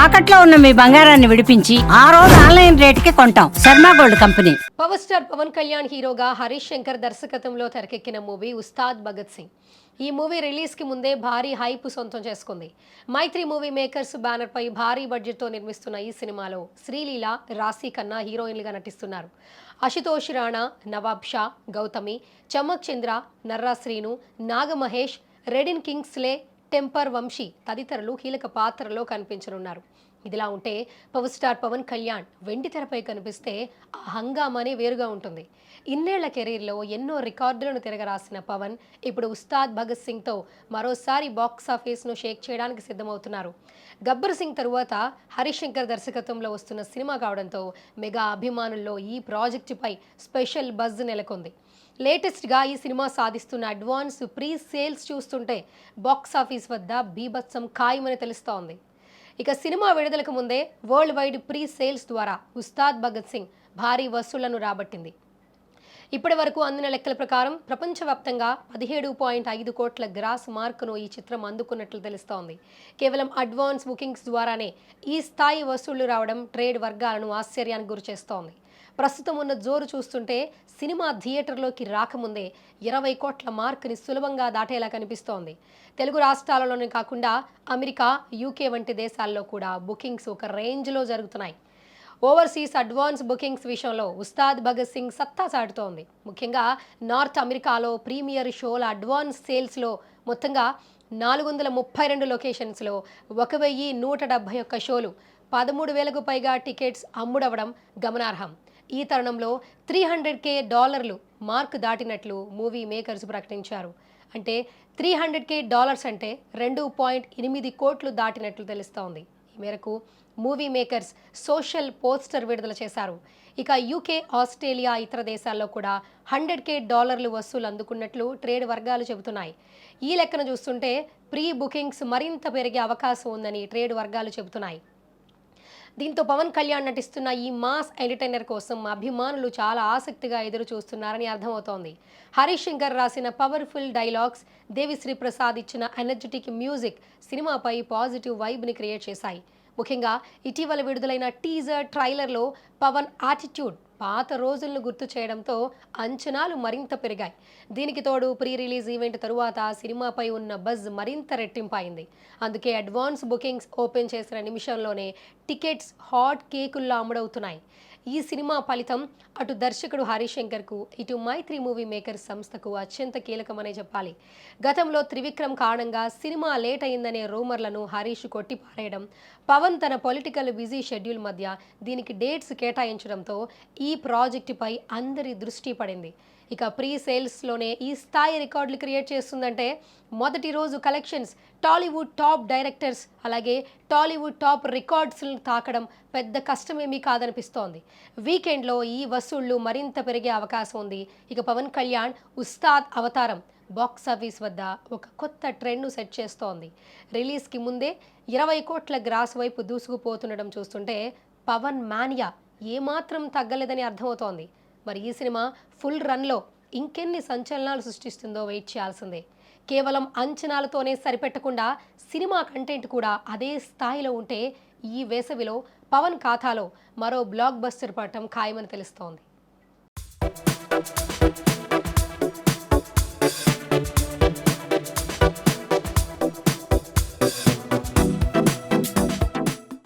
తాకట్లో ఉన్న మీ బంగారాన్ని విడిపించి ఆ రోజు ఆన్లైన్ రేటుకి కొంటాం. Sharma gold company. Power star Pavan Kalyan హీరోగా హరీష్ శంకర్ దర్శకత్వంలో తెరకెక్కిన మూవీ ఉస్తాద్ భగత్ సింగ్. ఈ మూవీ రిలీజ్కి ముందే భారీ హైప్ సొంతం చేసుకుంది. మైత్రి మూవీ మేకర్స్ బ్యానర్పై భారీ బడ్జెట్తో నిర్మిస్తున్న ఈ సినిమాలో శ్రీలీల, రాశి ఖన్నా హీరోయిన్లుగా నటిస్తున్నారు. అశుతోష్ రాణా, నవాబ్ షా, గౌతమి, చమక్ చంద్ర, నర్రా శ్రీను, నాగమహేష్, రెడిన్ కింగ్స్లే, టెంపర్ వంశీ తదితరులు కీలక పాత్రలో కనిపించనున్నారు. ఇదిలా ఉంటే పవర్ స్టార్ పవన్ కళ్యాణ్ వెండి తెరపై కనిపిస్తే ఆ హంగామానే వేరుగా ఉంటుంది. ఇన్నేళ్ల కెరీర్లో ఎన్నో రికార్డులను తిరగరాసిన పవన్ ఇప్పుడు ఉస్తాద్ భగత్ సింగ్తో మరోసారి బాక్స్ ఆఫీస్ను షేక్ చేయడానికి సిద్ధమవుతున్నారు. గబ్బర్ సింగ్ తరువాత హరీష్ శంకర్ దర్శకత్వంలో వస్తున్న సినిమా కావడంతో మెగా అభిమానుల్లో ఈ ప్రాజెక్టుపై స్పెషల్ బజ్ నెలకొంది. లేటెస్ట్గా ఈ సినిమా సాధిస్తున్న అడ్వాన్స్ ప్రీ సేల్స్ చూస్తుంటే బాక్స్ ఆఫీస్ వద్ద బీభత్సం ఖాయమని తెలుస్తోంది. ఇక సినిమా విడుదలకు ముందే వరల్డ్ వైడ్ ప్రీ సేల్స్ ద్వారా ఉస్తాద్ భగత్ సింగ్ భారీ వసూళ్లను రాబట్టింది. ఇప్పటి వరకు అందిన లెక్కల ప్రకారం ప్రపంచవ్యాప్తంగా 17.5 కోట్ల గ్రాస్ మార్కును ఈ చిత్రం అందుకున్నట్లు తెలుస్తోంది. కేవలం అడ్వాన్స్ బుకింగ్స్ ద్వారానే ఈ స్థాయి వసూళ్లు రావడం ట్రేడ్ వర్గాలను ఆశ్చర్యానికి గురిచేస్తోంది. ప్రస్తుతం ఉన్న జోరు చూస్తుంటే సినిమా థియేటర్లోకి రాకముందే 20 కోట్ల మార్కుని సులభంగా దాటేలా కనిపిస్తోంది. తెలుగు రాష్ట్రాలలోనే కాకుండా అమెరికా, యూకే వంటి దేశాల్లో కూడా బుకింగ్స్ ఒక రేంజ్లో జరుగుతున్నాయి. ఓవర్సీస్ అడ్వాన్స్ బుకింగ్స్ విషయంలో ఉస్తాద్ భగత్ సింగ్ సత్తా చాటుతోంది. ముఖ్యంగా నార్త్ అమెరికాలో ప్రీమియర్ షోల అడ్వాన్స్ సేల్స్లో మొత్తంగా 432 లొకేషన్స్లో 1171 షోలు, 13,000కు పైగా టికెట్స్ అమ్ముడవడం గమనార్హం. ఈ తరుణంలో $300K మార్క్ దాటినట్లు మూవీ మేకర్స్ ప్రకటించారు. అంటే $300K అంటే 2.8 కోట్లు దాటినట్లు తెలుస్తోంది. ఈ మేరకు మూవీ మేకర్స్ సోషల్ పోస్టర్ విడుదల చేశారు. ఇక యూకే, ఆస్ట్రేలియా, ఇతర దేశాల్లో కూడా $100K వసూలు అందుకున్నట్లు ట్రేడ్ వర్గాలు చెబుతున్నాయి. ఈ లెక్కను చూస్తుంటే ప్రీ బుకింగ్స్ మరింత పెరిగే అవకాశం ఉందని ట్రేడ్ వర్గాలు చెబుతున్నాయి. దీంతో పవన్ కళ్యాణ్ నటిస్తున్న ఈ మాస్ ఎంటర్టైనర్ కోసం అభిమానులు చాలా ఆసక్తిగా ఎదురు చూస్తున్నారని అర్థమవుతోంది. హరీష్ శంకర్ రాసిన పవర్ఫుల్ డైలాగ్స్, దేవిశ్రీ ప్రసాద్ ఇచ్చిన ఎనర్జెటిక్ మ్యూజిక్ సినిమాపై పాజిటివ్ వైబ్ని క్రియేట్ చేశాయి. ముఖ్యంగా ఇటీవల విడుదలైన టీజర్, ట్రైలర్లో పవన్ యాటిట్యూడ్ పాత రోజులను గుర్తు చేయడంతో అంచనాలు మరింత పెరిగాయి. దీనికి తోడు ప్రీ రిలీజ్ ఈవెంట్ తరువాత సినిమాపై ఉన్న బజ్ మరింత రెట్టింపైంది. అందుకే అడ్వాన్స్ బుకింగ్స్ ఓపెన్ చేసిన నిమిషంలోనే టికెట్స్ హాట్ కేకుల్లో అమ్ముడవుతున్నాయి. ఈ సినిమా ఫలితం అటు దర్శకుడు హరీష్ శంకర్కు, ఇటు మైత్రి మూవీ మేకర్స్ సంస్థకు అత్యంత కీలకమనే చెప్పాలి. గతంలో త్రివిక్రమ్ కారణంగా సినిమా లేట్ అయిందనే రూమర్లను హరీష్ కొట్టిపారేయడం, పవన్ తన పొలిటికల్ బిజీ షెడ్యూల్ మధ్య దీనికి డేట్స్ కేటాయించడంతో ఈ ప్రాజెక్టుపై అందరి దృష్టి పడింది. ఇక ప్రీ సేల్స్లోనే ఈ స్థాయి రికార్డులు క్రియేట్ చేస్తుందంటే మొదటి రోజు కలెక్షన్స్ టాలీవుడ్ టాప్ డైరెక్టర్స్, అలాగే టాలీవుడ్ టాప్ రికార్డ్స్ను తాకడం పెద్ద కష్టమేమీ కాదనిపిస్తోంది. వీకెండ్లో ఈ వసూళ్లు మరింత పెరిగే అవకాశం ఉంది. ఇక పవన్ కళ్యాణ్ ఉస్తాద్ అవతారం బాక్స్ ఆఫీస్ వద్ద ఒక కొత్త ట్రెండ్ను సెట్ చేస్తోంది. రిలీజ్కి ముందే 20 కోట్ల గ్రాస్ వైపు దూసుకుపోతుండడం చూస్తుంటే పవన్ మానియా ఏమాత్రం తగ్గలేదని అర్థమవుతోంది. మరి ఈ సినిమా ఫుల్ రన్లో ఇంకెన్ని సంచలనాలు సృష్టిస్తుందో వెయిట్ చేయాల్సిందే. కేవలం అంచనాలతోనే సరిపెట్టకుండా సినిమా కంటెంట్ కూడా అదే స్థాయిలో ఉంటే ఈ వేసవిలో పవన్ ఖాతాలో మరో బ్లాక్ బస్టర్ పడటం ఖాయమని తెలుస్తోంది.